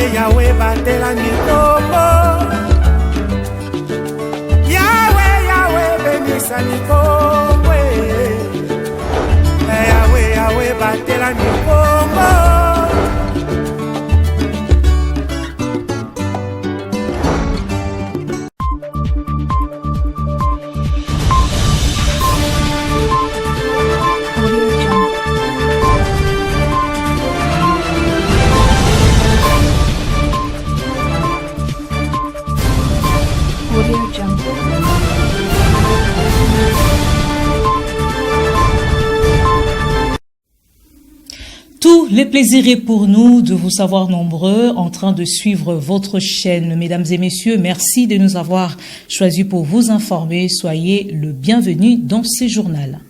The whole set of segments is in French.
Yahweh, Yahweh, batela mikombo. Yahweh, Yahweh, benisa mikombo. Yahweh, Yahweh, batela mikombo. Tout le plaisir est pour nous de vous savoir nombreux en train de suivre votre chaîne. Mesdames et messieurs, merci de nous avoir choisis pour vous informer. Soyez le bienvenu dans ce journal.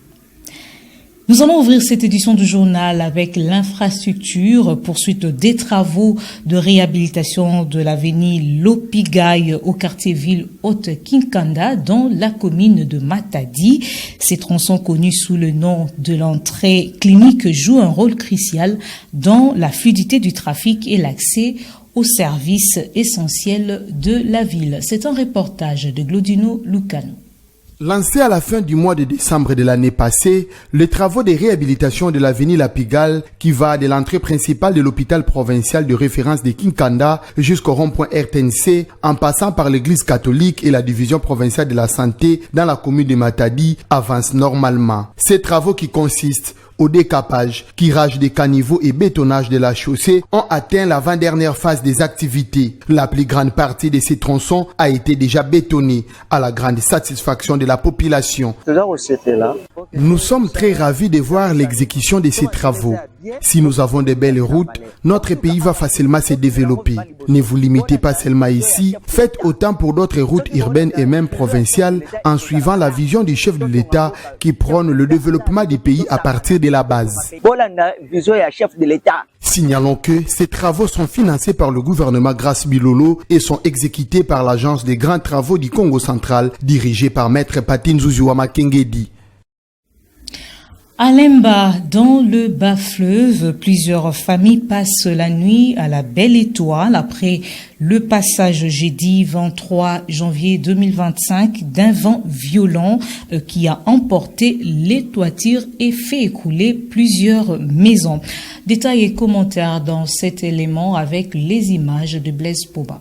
Nous allons ouvrir cette édition du journal avec l'infrastructure, poursuite des travaux de réhabilitation de l'avenue Lopigaï au quartier ville Haute-Kinkanda dans la commune de Matadi. Ces tronçons connus sous le nom de l'entrée clinique jouent un rôle crucial dans la fluidité du trafic et l'accès aux services essentiels de la ville. C'est un reportage de Glodino Lucano. Lancé à la fin du mois de décembre de l'année passée, les travaux de réhabilitation de l'avenue Lopigaï qui va de l'entrée principale de l'hôpital provincial de référence de Kinkanda jusqu'au rond-point RTNC en passant par l'église catholique et la division provinciale de la santé dans la commune de Matadi avancent normalement. Ces travaux qui consistent au décapage, curage des caniveaux et bétonnage de la chaussée ont atteint l'avant-dernière phase des activités. La plus grande partie de ces tronçons a été déjà bétonnée à la grande satisfaction de la population. Nous sommes très ravis de voir l'exécution de ces travaux. Si nous avons de belles routes, notre pays va facilement se développer. Ne vous limitez pas seulement ici, faites autant pour d'autres routes urbaines et même provinciales en suivant la vision du chef de l'État qui prône le développement du pays à partir de la base. Signalons que ces travaux sont financés par le gouvernement Grace Bilolo et sont exécutés par l'agence des grands travaux du Congo central dirigée par Maître Patine Zuzuama Kengedi. À Lemba, dans le bas-fleuve, plusieurs familles passent la nuit à la Belle Étoile après le passage jeudi 23 janvier 2025 d'un vent violent qui a emporté les toitures et fait écouler plusieurs maisons. Détails et commentaires dans cet élément avec les images de Blaise Poba.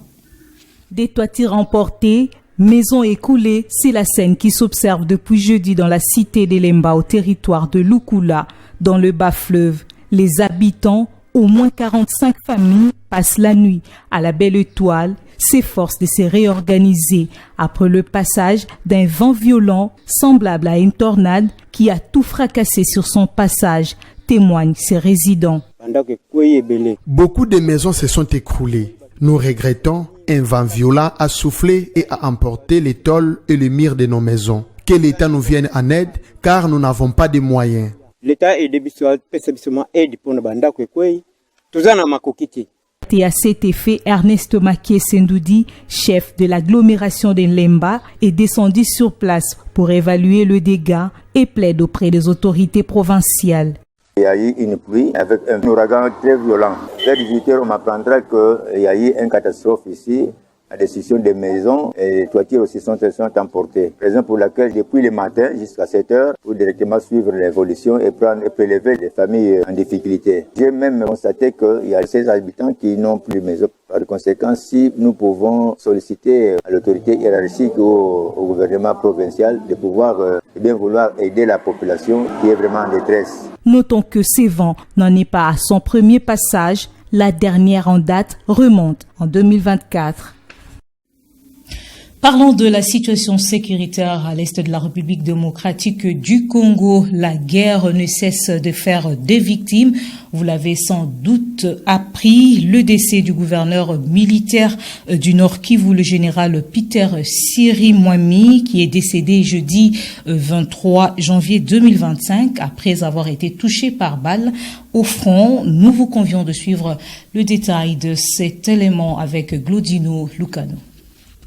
Des toitures emportées, maisons écoulées, c'est la scène qui s'observe depuis jeudi dans la cité d'Elemba au territoire de Lukula, dans le bas-fleuve. Les habitants, au moins 45 familles, passent la nuit à la Belle Étoile, s'efforcent de se réorganiser après le passage d'un vent violent semblable à une tornade qui a tout fracassé sur son passage, témoignent ses résidents. Beaucoup de maisons se sont écroulées. Nous regrettons, un vent violent a soufflé et a emporté les tôles et les murs de nos maisons. Que l'État nous vienne en aide, car nous n'avons pas de moyens. Et à cet effet, Ernest Makie Sendoudi, chef de l'agglomération de Lemba, est descendu sur place pour évaluer le dégât et plaide auprès des autorités provinciales. Il y a eu une pluie avec un ouragan très violent. Vers 18h, on m'apprendra qu'il y a eu une catastrophe ici, la destruction des maisons et les toitures aussi sont emportées. Raison pour laquelle, depuis le matin jusqu'à 7h, pour directement suivre l'évolution et prendre et prélever les familles en difficulté. J'ai même constaté qu'il y a 16 habitants qui n'ont plus de maison. Par conséquent, si nous pouvons solliciter à l'autorité hiérarchique ou au gouvernement provincial de pouvoir bien vouloir aider la population qui est vraiment en détresse. Notons que ces vents n'en est pas à son premier passage. La dernière en date remonte en 2024. Parlons de la situation sécuritaire à l'est de la République démocratique du Congo. La guerre ne cesse de faire des victimes. Vous l'avez sans doute appris, le décès du gouverneur militaire du Nord Kivu, le général Peter Sirimwami, qui est décédé jeudi 23 janvier 2025 après avoir été touché par balle au front. Nous vous convions de suivre le détail de cet élément avec Glodino Lucano.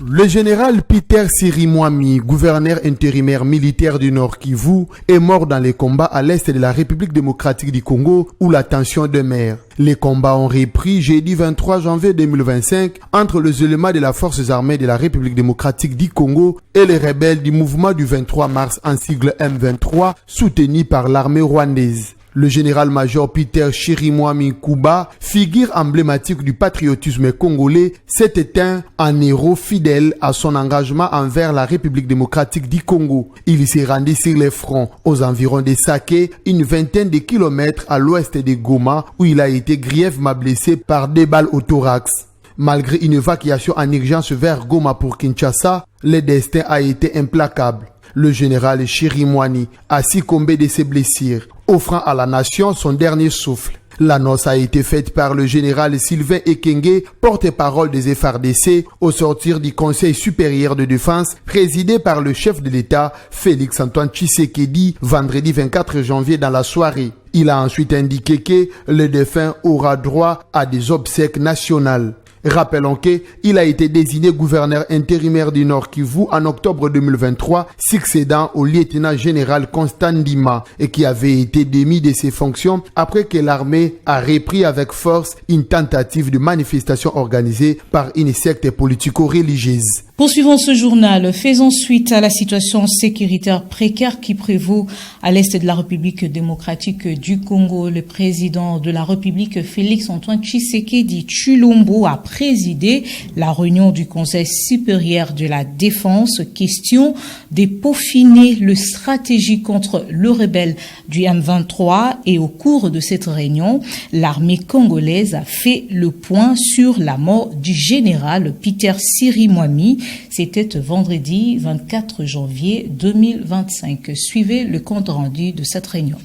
Le général Peter Sirimwami, gouverneur intérimaire militaire du Nord Kivu, est mort dans les combats à l'est de la République démocratique du Congo où la tension demeure. Les combats ont repris jeudi 23 janvier 2025 entre les éléments de la forces armées de la République démocratique du Congo et les rebelles du mouvement du 23 mars en sigle M23 soutenus par l'armée rwandaise. Le général-major Peter Chirimwami Kuba, figure emblématique du patriotisme congolais, s'est éteint en héros fidèle à son engagement envers la République démocratique du Congo. Il s'est rendu sur les fronts aux environs de Sake, une vingtaine de kilomètres à l'ouest de Goma, où il a été grièvement blessé par des balles au thorax. Malgré une évacuation en urgence vers Goma pour Kinshasa, le destin a été implacable. Le général Chirimwami a succombé de ses blessures, offrant à la nation son dernier souffle. L'annonce a été faite par le général Sylvain Ekenge, porte-parole des FARDC, au sortir du Conseil supérieur de défense, présidé par le chef de l'État, Félix-Antoine Tshisekedi, vendredi 24 janvier dans la soirée. Il a ensuite indiqué que le défunt aura droit à des obsèques nationales. Rappelons qu'il a été désigné gouverneur intérimaire du Nord Kivu en octobre 2023, succédant au lieutenant général Constant Ndima et qui avait été démis de ses fonctions après que l'armée a repris avec force une tentative de manifestation organisée par une secte politico-religieuse. Poursuivons ce journal. Faisons suite à la situation sécuritaire précaire qui prévaut à l'est de la République démocratique du Congo. Le président de la République, Félix-Antoine Tshisekedi Tshilombo, a présidé la réunion du Conseil supérieur de la défense. Question de peaufiner le stratégie contre le rebelle du M23 et au cours de cette réunion, l'armée congolaise a fait le point sur la mort du général Peter Sirimwami. C'était vendredi 24 janvier 2025. Suivez le compte rendu de cette réunion.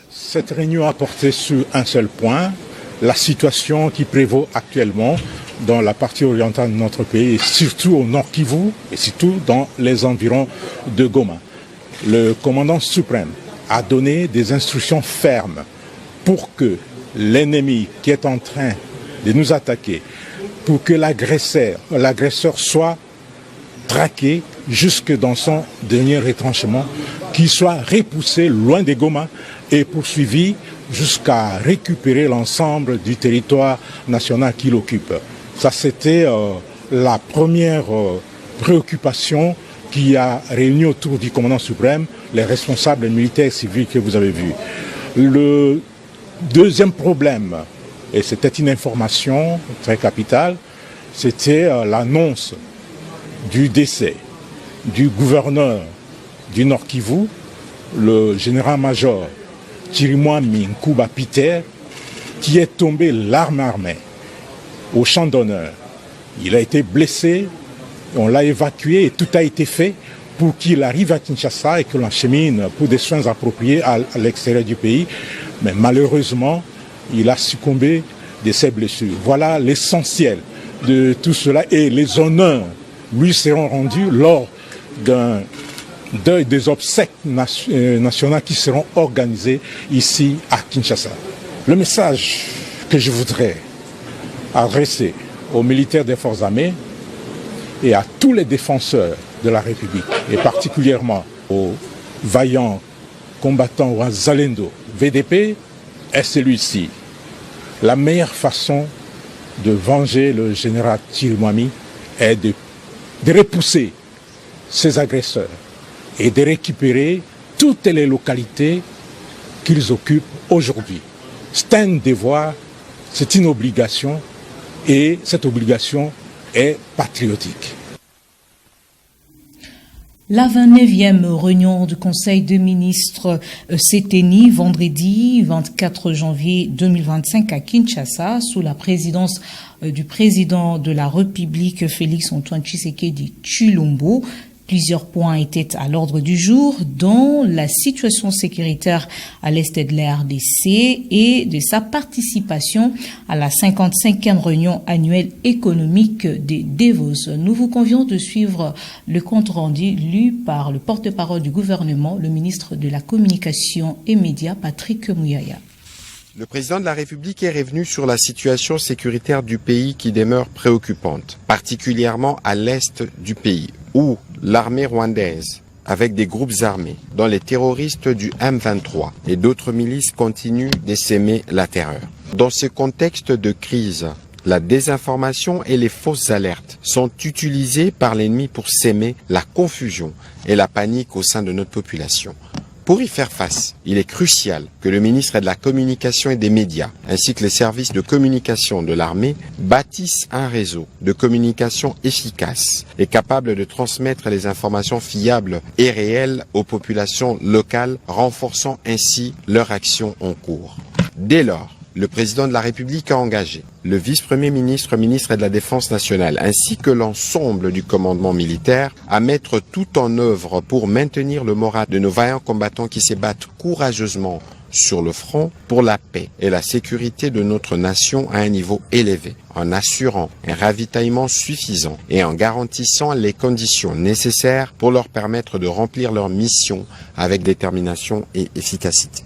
Cette réunion a porté sur un seul point, la situation qui prévaut actuellement dans la partie orientale de notre pays, et surtout au Nord Kivu, et surtout dans les environs de Goma. Le commandant suprême a donné des instructions fermes pour que l'ennemi qui est en train de nous attaquer, pour que l'agresseur soit traqué jusque dans son dernier retranchement, qu'il soit repoussé loin de Goma et poursuivi jusqu'à récupérer l'ensemble du territoire national qu'il occupe. Ça, c'était la première préoccupation qui a réuni autour du commandant suprême les responsables militaires et civils que vous avez vus. Le deuxième problème, et c'était une information très capitale, c'était l'annonce du décès du gouverneur du Nord Kivu, le général-major Chirimwami Nkuba Peter, qui est tombé l'arme armée au champ d'honneur. Il a été blessé, on l'a évacué et tout a été fait pour qu'il arrive à Kinshasa et que l'achemine pour des soins appropriés à l'extérieur du pays. Mais malheureusement, il a succombé de ses blessures. Voilà l'essentiel de tout cela et les honneurs lui seront rendus lors des obsèques nationales qui seront organisées ici à Kinshasa. Le message que je voudrais adresser aux militaires des forces armées et à tous les défenseurs de la République, et particulièrement aux vaillants combattants Wazalendo VDP, est celui-ci. La meilleure façon de venger le général Chirimwami est de repousser ces agresseurs et de récupérer toutes les localités qu'ils occupent aujourd'hui. C'est un devoir, c'est une obligation et cette obligation est patriotique. La 29e réunion du Conseil des ministres s'est tenue vendredi 24 janvier 2025 à Kinshasa sous la présidence du président de la République Félix-Antoine Tshisekedi Tshilombo. Plusieurs points étaient à l'ordre du jour, dont la situation sécuritaire à l'est de la RDC et de sa participation à la 55e réunion annuelle économique des Davos. Nous vous convions de suivre le compte rendu lu par le porte-parole du gouvernement, le ministre de la Communication et Médias, Patrick Mouyaya. Le président de la République est revenu sur la situation sécuritaire du pays qui demeure préoccupante, particulièrement à l'est du pays, où l'armée rwandaise, avec des groupes armés, dont les terroristes du M23 et d'autres milices continuent d'essaimer la terreur. Dans ce contexte de crise, la désinformation et les fausses alertes sont utilisées par l'ennemi pour s'aimer la confusion et la panique au sein de notre population. Pour y faire face, il est crucial que le ministre de la Communication et des Médias, ainsi que les services de communication de l'armée, bâtissent un réseau de communication efficace et capable de transmettre les informations fiables et réelles aux populations locales, renforçant ainsi leur action en cours. Dès lors, le président de la République a engagé le vice-premier ministre, ministre de la Défense nationale, ainsi que l'ensemble du commandement militaire à mettre tout en œuvre pour maintenir le moral de nos vaillants combattants qui se battent courageusement sur le front pour la paix et la sécurité de notre nation à un niveau élevé, en assurant un ravitaillement suffisant et en garantissant les conditions nécessaires pour leur permettre de remplir leur mission avec détermination et efficacité.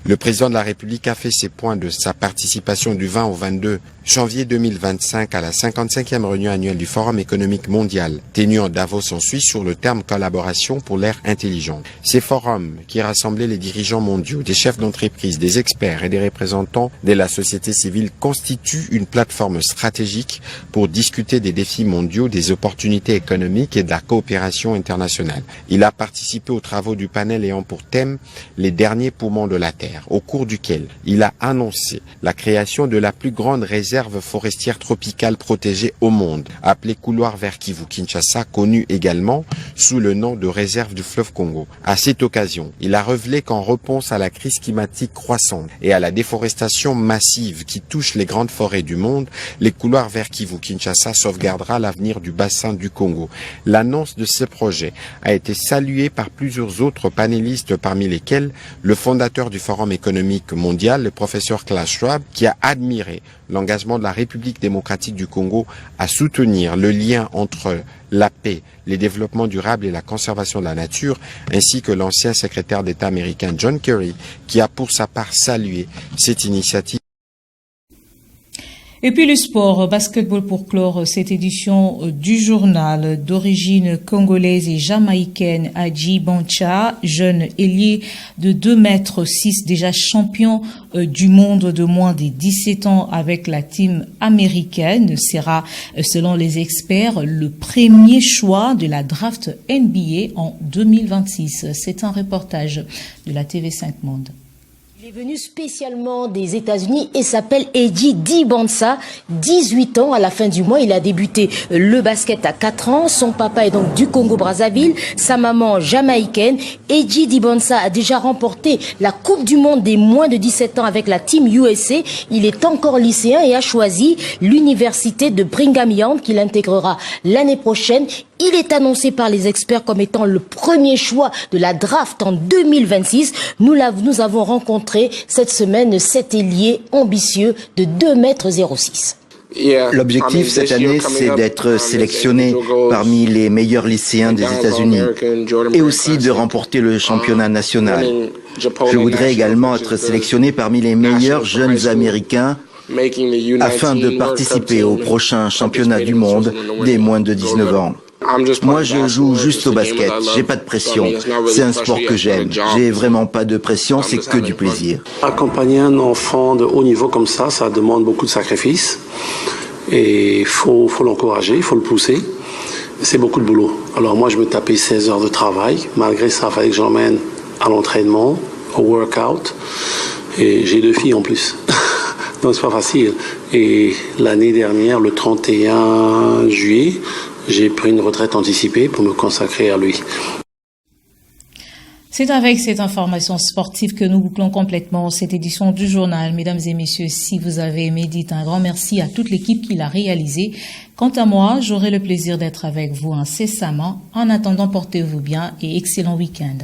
Le président de la République a fait ses points de sa participation du 20 au 22 janvier 2025 à la 55e réunion annuelle du Forum économique mondial, tenu en Davos en Suisse sur le terme collaboration pour l'ère intelligente. Ces forums, qui rassemblaient les dirigeants mondiaux, des chefs d'entreprise, des experts et des représentants de la société civile, constituent une plateforme stratégique pour discuter des défis mondiaux, des opportunités économiques et de la coopération internationale. Il a participé aux travaux du panel ayant pour thème les derniers poumons de la Terre, au cours duquel il a annoncé la création de la plus grande réserve forestière tropicale protégée au monde, appelée couloir vert Kivu Kinshasa, connue également sous le nom de réserve du fleuve Congo. À cette occasion, il a révélé qu'en réponse à la crise climatique croissante et à la déforestation massive qui touche les grandes forêts du monde, les couloirs vert Kivu Kinshasa sauvegardera l'avenir du bassin du Congo. L'annonce de ce projet a été saluée par plusieurs autres panélistes, parmi lesquels le fondateur du Forum économique mondial, le professeur Klaus Schwab, qui a admiré l'engagement de la République démocratique du Congo à soutenir le lien entre la paix, les développements durables et la conservation de la nature, ainsi que l'ancien secrétaire d'État américain John Kerry, qui a pour sa part salué cette initiative. Et puis le sport, basketball pour clore cette édition du journal. D'origine congolaise et jamaïcaine, Adji Bancha, jeune ailier de 2,6 m, déjà champion du monde de moins de 17 ans avec la team américaine, sera, selon les experts, le premier choix de la draft NBA en 2026. C'est un reportage de la TV5 Monde. Il est venu spécialement des États-Unis et s'appelle Eddie Dibansa, 18 ans. À la fin du mois, il a débuté le basket à 4 ans. Son papa est donc du Congo-Brazzaville, sa maman jamaïcaine. Eddie Dibansa a déjà remporté la Coupe du Monde des moins de 17 ans avec la Team USA. Il est encore lycéen et a choisi l'université de Brigham Young qu'il intégrera l'année prochaine. Il est annoncé par les experts comme étant le premier choix de la draft en 2026. Nous avons rencontré cette semaine cet ailier ambitieux de 2,06 m. L'objectif cette année, c'est d'être sélectionné parmi les meilleurs lycéens des États-Unis et aussi de remporter le championnat national. Je voudrais également être sélectionné parmi les meilleurs jeunes Américains afin de participer au prochain championnat du monde des moins de 19 ans. Moi, je joue juste au basket. J'ai pas de pression. C'est un sport que j'aime. J'ai vraiment pas de pression. C'est que du plaisir. Accompagner un enfant de haut niveau comme ça demande beaucoup de sacrifices. Et il faut l'encourager, il faut le pousser. C'est beaucoup de boulot. Alors moi, je me tapais 16 heures de travail. Malgré ça, il fallait que j'emmène à l'entraînement, au workout. Et j'ai 2 filles en plus. Donc c'est pas facile. Et l'année dernière, le 31 juillet, j'ai pris une retraite anticipée pour me consacrer à lui. C'est avec cette information sportive que nous bouclons complètement cette édition du journal. Mesdames et messieurs, si vous avez aimé, dites un grand merci à toute l'équipe qui l'a réalisé. Quant à moi, j'aurai le plaisir d'être avec vous incessamment. En attendant, portez-vous bien et excellent week-end.